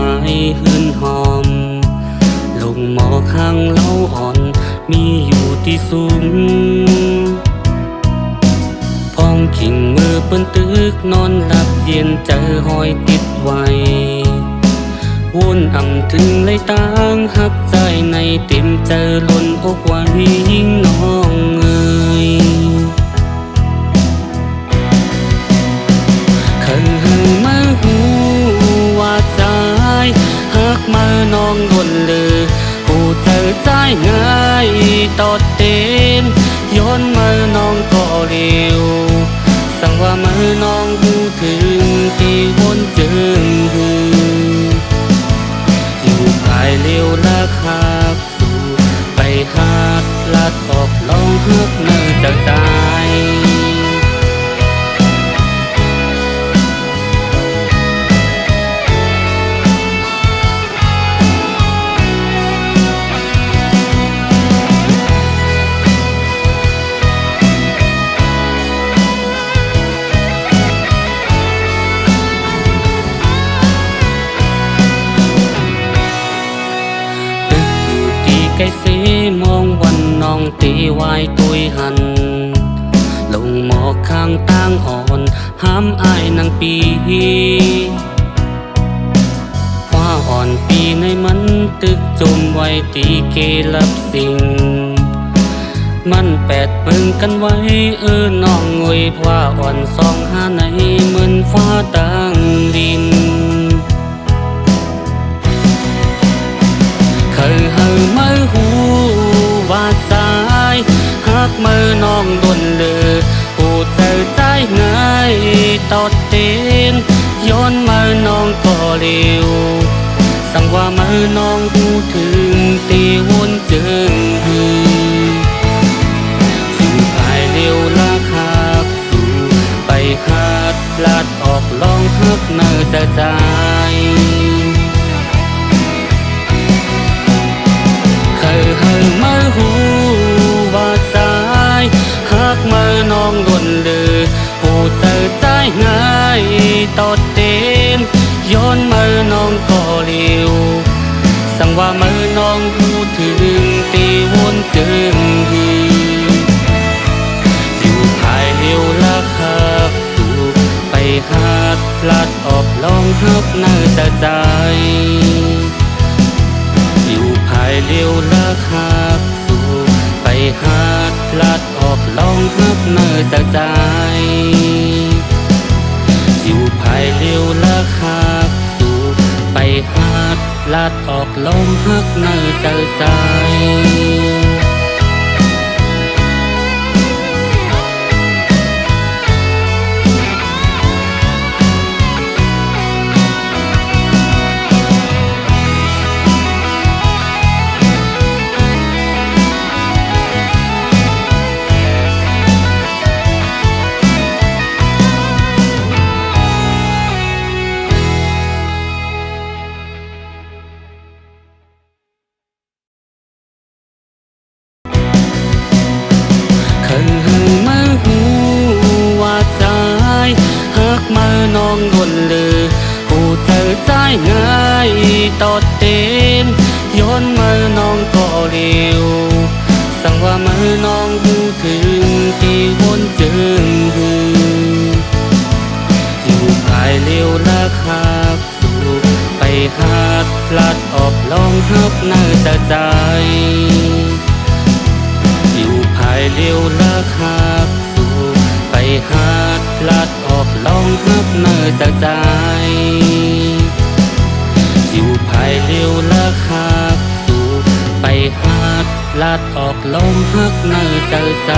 ายหืนหอมลงหมอข้างเล้าอ่อนมีอยู่ที่สูงพองขิงมือเปิ้นตึกนอนหลับเย็นเจอหอยติดไว้วนอ่ำถึงเลยต่างหักใจในเต็มเจอล้นอกไว้ยิ่งน้องเอ่ยเคยหังมาหูว่าใจหักมาน้องล้นเลยผู้เจอใจง่ายตอดเต็มย้อนมาน้องก็เร็วสั่งว่ามาน้องหูถึงที่วนเจิงหูอยู่ภายเลี้ยวละคักสู่ไปหาดลัดออกลองหักเนื้อจากใจไก่เสมองวันน้องตีวายตุยหันลงหมอกข้างต่างอ่อนห้ามอายนางปีว่าอ่อนปีในมันตึกจมไว้ตีเกลับสิ่งมันแปดเปิงกันไว้น้องงวยว่าอ่อนสองหาในเหมือนฟ้าต่างดินเคยเฮามาหูว่าสายหักมือน้องดนเลยผู้เจอใจง่ายตอดเต็มย้อนมือน้องก็เร็วสั่งว่ามือน้องหูถึงตีวนเจิงหืออยู่ภายเร็วละคักสู่ไปหาดลาดออกลองหักเนื้อใจเคยมาหูว่าสายหักมือน้องล้นเลยผู้เจอใจง่ายตอดเต็มย้อนมือน้องก็เร็วสั่งว่ามือน้องหูถึงตีวนเจิงหืออยู่ภายเร็วละคักสู่ไปหาดลาดออกลองหักเนื้อใจอยู่ภายเลี้ยวละคักสู่ไปหาดลาดออกลองหักเนื้อจากใจอยู่ภายเลี้ยวละคักสู่ไปหาดลาดออกลองหักเนื้อจากใจมาน้องล้นเลยผู้เจอใจง่ายตอดเต็มย้อนมือน้องก็เร็วสั่งว่ามือน้องหูถึงที่วนเจิงหืออยู่ภายเร็วละคักสู่ไปหาดลาดออกลองหักเนื้อใจอยู่ภายเร็วละคักสู่ไปหาดลาดออกลองหักเนื้อจากใจอยู่ภายเลี้ยวละคักสู่ไปหาดลาดออกลองหักเนื้อจากใจ